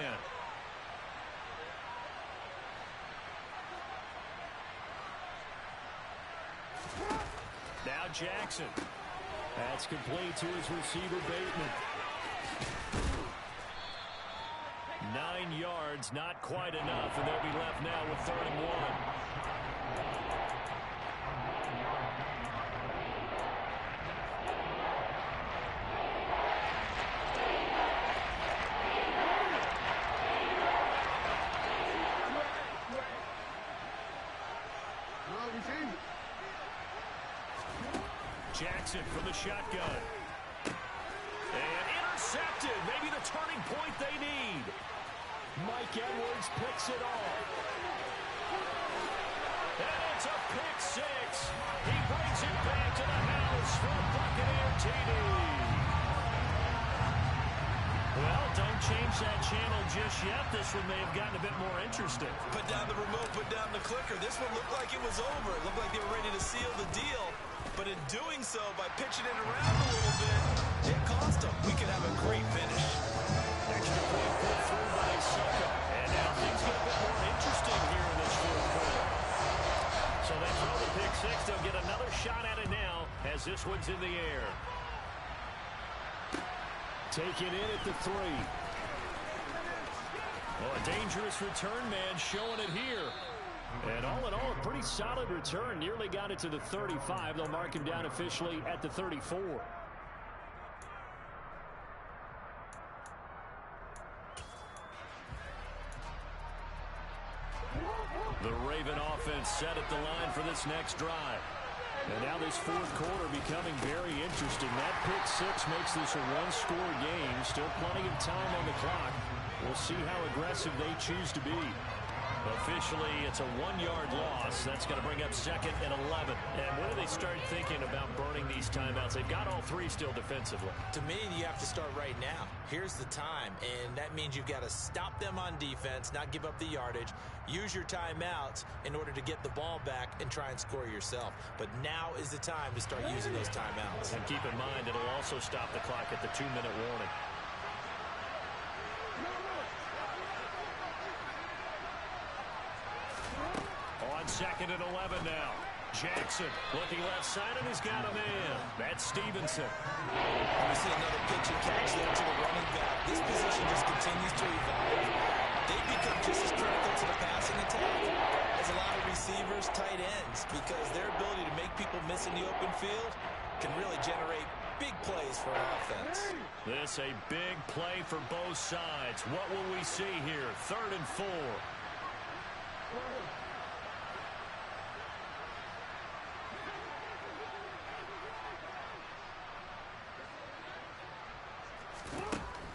Now Jackson. That's complete to his receiver, Bateman. 9 yards, not quite enough, and they'll be left now with 3rd and 1. Jackson from the shotgun. And intercepted. Maybe the turning point they need. Mike Edwards picks it off. And it's a pick six. He brings it back to the house for a Buccaneer TD. Well, don't change that channel just yet. This one may have gotten a bit more interesting. Put down the remote, put down the clicker. This one looked like it was over. It looked like they were ready to seal the deal. But in doing so, by pitching it around a little bit, it cost them. We could have a great finish. Extra point put through by Succo. And now things get a bit more interesting here in this fourth quarter. So they throw the pick six. They'll get another shot at it now as this one's in the air. Taken in at the 3. Well, a dangerous return man showing it here. And all in all, a pretty solid return. Nearly got it to the 35. They'll mark him down officially at the 34. The Raven offense set at the line for this next drive. And now this fourth quarter becoming very interesting. That pick six makes this a one-score game. Still plenty of time on the clock. We'll see how aggressive they choose to be. Officially, it's a 1-yard loss. That's going to bring up 2nd and 11. And when do they start thinking about burning these timeouts? They've got all 3 still defensively. To me, you have to start right now. Here's the time, and that means you've got to stop them on defense, not give up the yardage, use your timeouts in order to get the ball back and try and score yourself. But now is the time to start using those timeouts. And keep in mind, it'll also stop the clock at the 2-minute warning. On 2nd and 11 now. Jackson looking left side, and he's got a man. That's Stevenson. We see another pitch and catch there to the running back. This position just continues to evolve. They become just as critical to the passing attack as a lot of receivers, tight ends, because their ability to make people miss in the open field can really generate big plays for an offense. This a big play for both sides. What will we see here? 3rd and 4.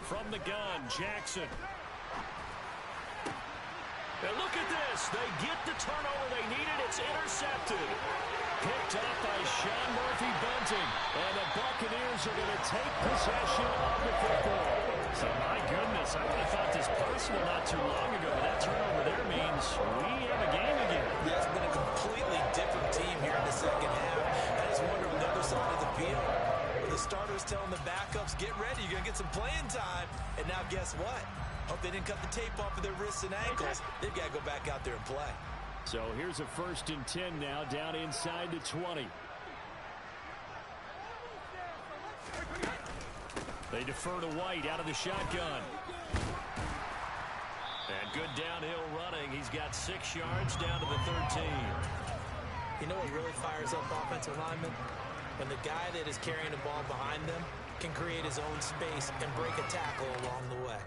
From the gun, Jackson. And look at this. They get the turnover they needed. It's intercepted. Picked up by Sean Murphy-Bunting. And the Buccaneers are going to take possession of the football. So, my goodness, I would have thought this possible not too long ago. But that turnover there means we have a game again. Yeah, it's been a completely different team here in the second half. I just wonder on the other side of the field, the starters telling the backups, get ready, you're going to get some playing time. And now guess what? Hope they didn't cut the tape off of their wrists and ankles. They've got to go back out there and play. So here's a 1st and 10 now, down inside the 20. They defer to White out of the shotgun. And good downhill running. He's got 6 yards down to the 13. You know what really fires up offensive linemen? When the guy that is carrying the ball behind them can create his own space and break a tackle along the way.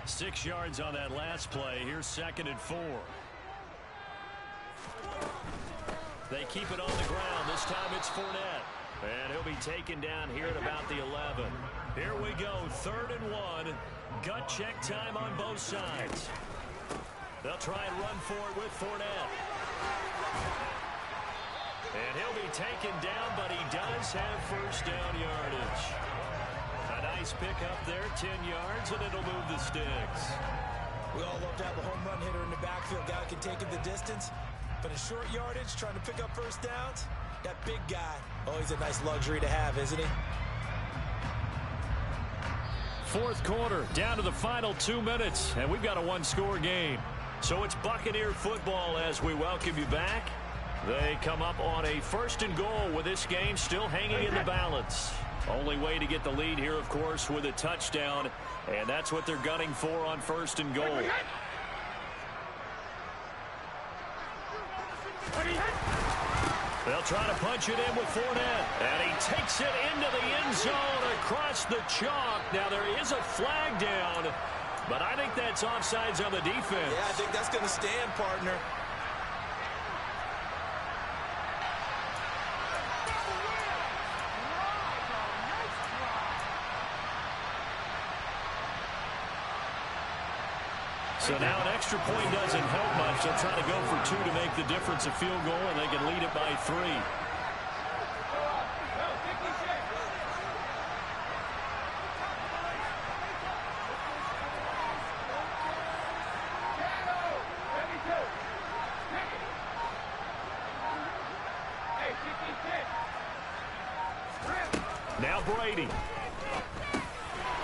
Six yards on that last play. Here's 2nd and 4. They keep it on the ground. This time it's Fournette. And he'll be taken down here at about the 11. Here we go. 3rd and 1. Gut check time on both sides. They'll try and run for it with Fournette. And he'll be taken down, but he does have 1st down yardage. A nice pick up there, 10 yards, and it'll move the sticks. We all love to have a home run hitter in the backfield. Guy can take it the distance. But in short yardage, trying to pick up 1st downs, that big guy, oh, he's a nice luxury to have, isn't he? 4th quarter, down to the final 2 minutes, and we've got a 1-score game. So it's Buccaneer football as we welcome you back. They come up on a 1st and goal with this game still hanging in the balance. Only way to get the lead here, of course, with a touchdown, and that's what they're gunning for on 1st and goal. They'll try to punch it in with Fournette. And he takes it into the end zone across the chalk. Now, there is a flag down, but I think that's offsides on the defense. Yeah, I think that's going to stand, partner. So now an extra point doesn't help much. They'll try to go for 2 to make the difference a field goal, and they can lead it by 3. Now Brady.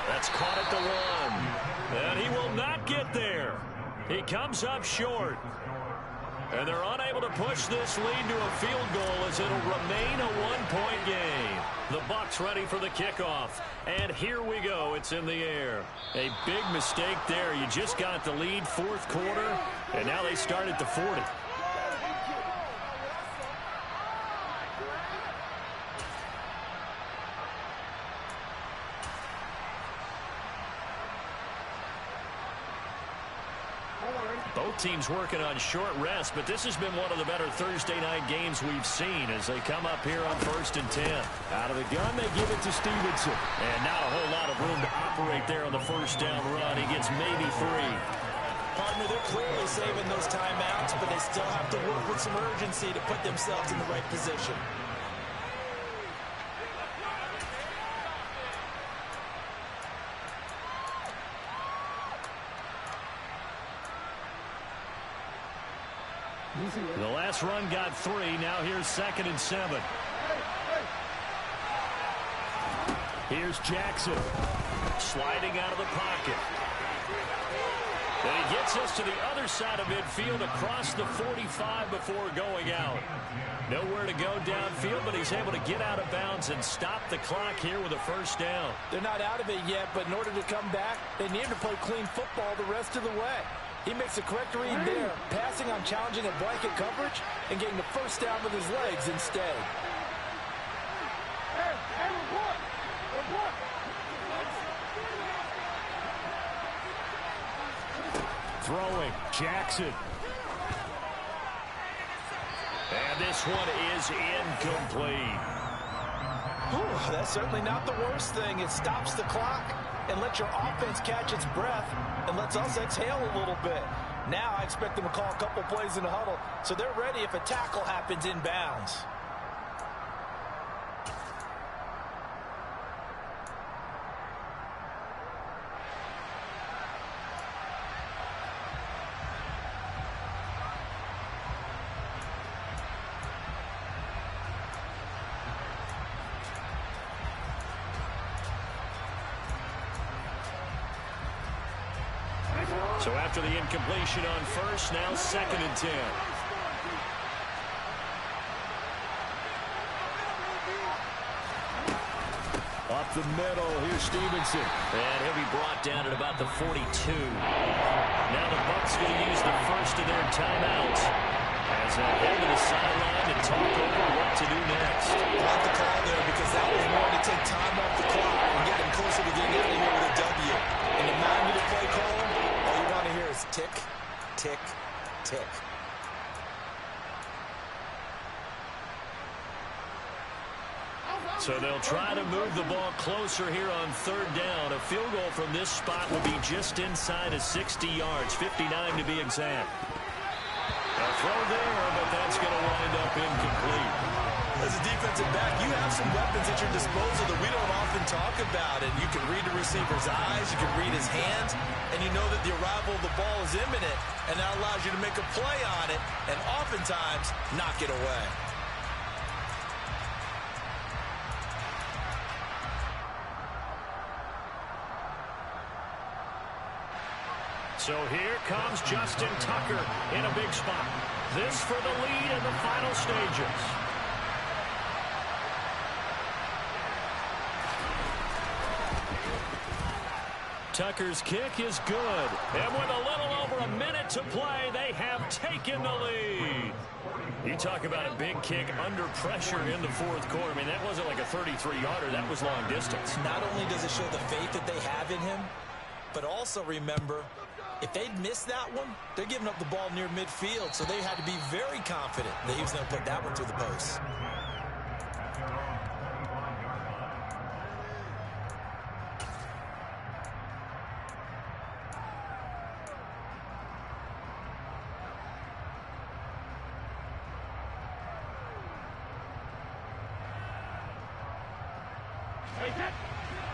That's caught at the 1. And he will not get there. He comes up short. And they're unable to push this lead to a field goal as it'll remain a 1-point game. The Bucs ready for the kickoff. And here we go. It's in the air. A big mistake there. You just got the lead fourth quarter, and now they start at the 40. Both teams working on short rest, but this has been one of the better Thursday night games we've seen as they come up here on 1st and 10. Out of the gun, they give it to Stevenson. And not a whole lot of room to operate there on the first down run. He gets maybe 3. Partner, they're clearly saving those timeouts, but they still have to work with some urgency to put themselves in the right position. The last run got 3. Now here's 2nd and 7. Here's Jackson sliding out of the pocket. And he gets us to the other side of midfield across the 45 before going out. Nowhere to go downfield, but he's able to get out of bounds and stop the clock here with a first down. They're not out of it yet, but in order to come back, they need to play clean football the rest of the way. He makes a correct read there, passing on challenging a blanket coverage and getting the first down with his legs instead. Throwing, Jackson. And this one is incomplete. Whew, that's certainly not the worst thing. It stops the clock and lets your offense catch its breath and lets us exhale a little bit. Now I expect them to call a couple plays in the huddle so they're ready if a tackle happens inbounds. So after the incompletion on first, now 2nd and 10. Up the middle, here's Stevenson. And he'll be brought down at about the 42. Now the Bucs going to use the first of their timeouts as they head to the sideline to talk over what to do next. I like the call there because that was more to take time off the clock and get them closer to getting out of here with a W. And the 9-minute play caller, all you want to hear is tick, tick, tick. So they'll try to move the ball closer here on 3rd down. A field goal from this spot would be just inside of 60 yards, 59 to be exact. A throw there, but that's going to wind up incomplete. As a defensive back, you have some weapons at your disposal that we don't often talk about. And you can read the receiver's eyes, you can read his hands, and you know that the arrival of the ball is imminent, and that allows you to make a play on it and oftentimes knock it away. So here comes Justin Tucker in a big spot. This for the lead in the final stages. Tucker's kick is good. And with a little over a minute to play, they have taken the lead. You talk about a big kick under pressure in the fourth quarter. I mean, that wasn't like a 33-yarder. That was long distance. Not only does it show the faith that they have in him, but also remember, if they'd missed that one, they're giving up the ball near midfield, so they had to be very confident that he was going to put that one through the post.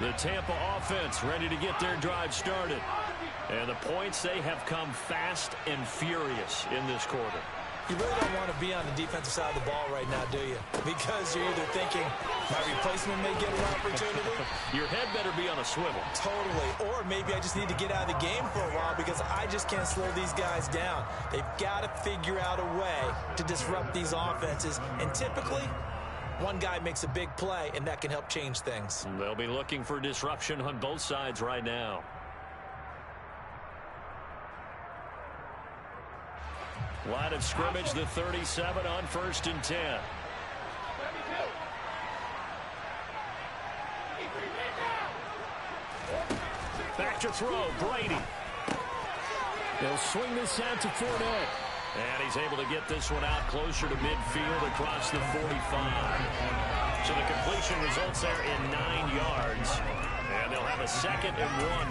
The Tampa offense ready to get their drive started. And the points, they have come fast and furious in this quarter. You really don't want to be on the defensive side of the ball right now, do you? Because you're either thinking, my replacement may get an opportunity. Your head better be on a swivel. Totally. Or maybe I just need to get out of the game for a while because I just can't slow these guys down. They've got to figure out a way to disrupt these offenses. And typically, one guy makes a big play, and that can help change things. They'll be looking for disruption on both sides right now. Line of scrimmage, the 37 on 1st and 10. Back to throw, Brady. They'll swing this out to Fournette. And he's able to get this one out closer to midfield across the 45. So the completion results there in 9 yards. And they'll have a 2nd and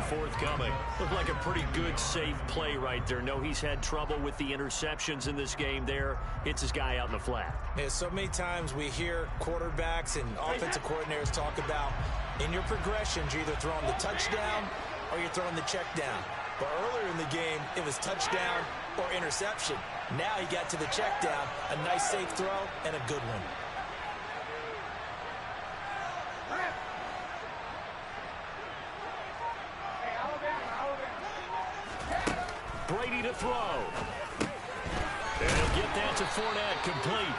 1 forthcoming. Looked like a pretty good, safe play right there. No, he's had trouble with the interceptions in this game there. Hits his guy out in the flat. Yeah, so many times we hear quarterbacks and offensive coordinators talk about in your progressions, you're either throwing the touchdown or you're throwing the check down. But earlier in the game, it was touchdown or interception. Now he got to the check down, a nice safe throw, and a good one. Brady to throw. And he'll get that to Fournette, complete.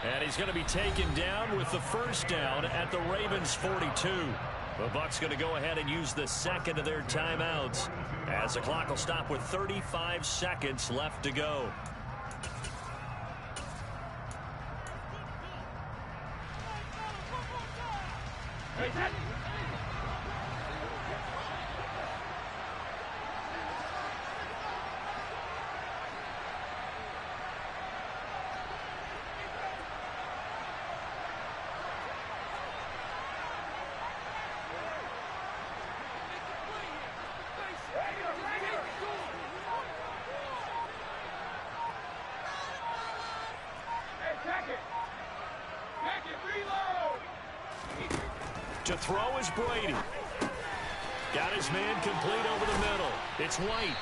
And he's going to be taken down with the first down at the Ravens' 42. The Bucs going to go ahead and use the 2nd of their timeouts as the clock will stop with 35 seconds left to go. To throw is Brady. Got his man complete over the middle. It's White.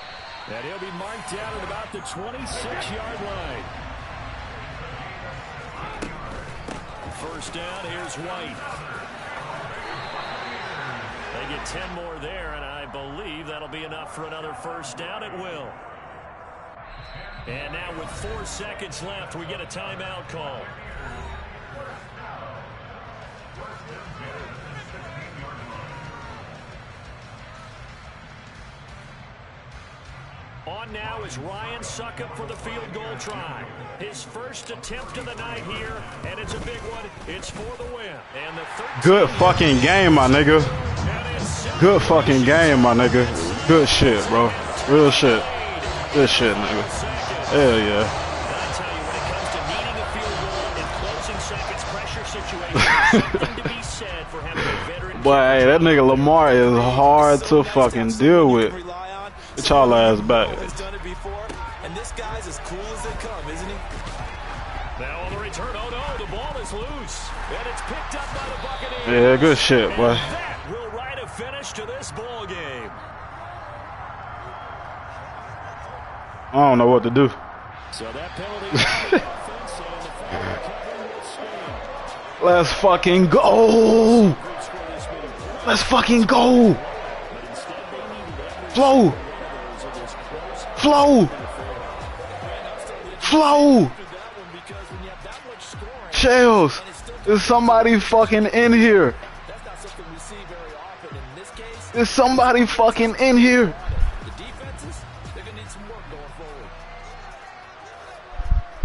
And he'll be marked down at about the 26-yard line. First down, here's White. They get 10 more there, and I believe that'll be enough for another first down. It will. And now with 4 seconds left, we get a timeout call. On now is Ryan Suckup for the field goal try. His first attempt of the night here, and it's a big one. It's for the win. And the good fucking game, my nigga. Good fucking game, my nigga. Good shit, bro. Real shit. Good shit, nigga. Hell yeah. I tell you, when it comes to needing a field goal in closing seconds pressure situations, something to be said for having a veteran. Boy, hey, that nigga Lamar is hard to fucking deal with. Get y'all ass back. Done it before, and this guy's as cool as they come, isn't he? Now on the return, oh no, the ball is loose, and it's picked up by the Buccaneers. Yeah, good shit, boy. And that will write a finish to this ball game. I don't know what to do. So that penalty. Let's fucking go. Let's fucking go. Flow. Flow! Flow! Shells! There's somebody fucking in here. There's somebody fucking in here.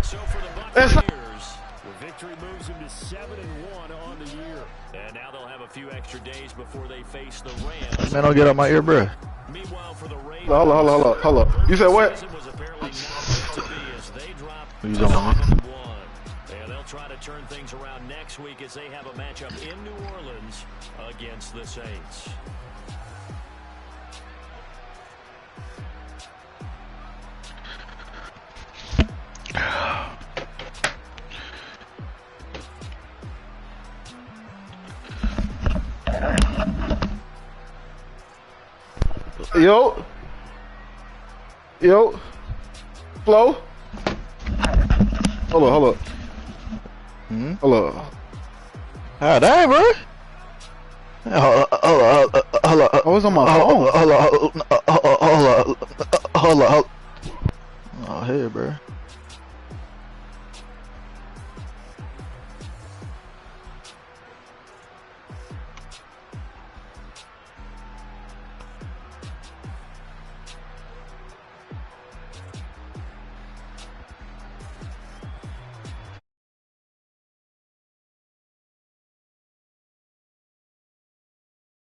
So for the Buccaneers, the victory moves them to 7-1 on the year. And now they'll have a few extra days before they face the Rams. Man, don't get out my ear, bro. Meanwhile, for the Ravens, Hold up. You said what? was apparently not meant to be as they dropped You talking about me? 7-1. And they'll try to turn things around next week as they have a matchup in New Orleans against the Saints. Yo. Flo. Hold up. Hold up. Ah, dang, bro. Hold up. I was on my phone. Hold up. Oh, here, bro.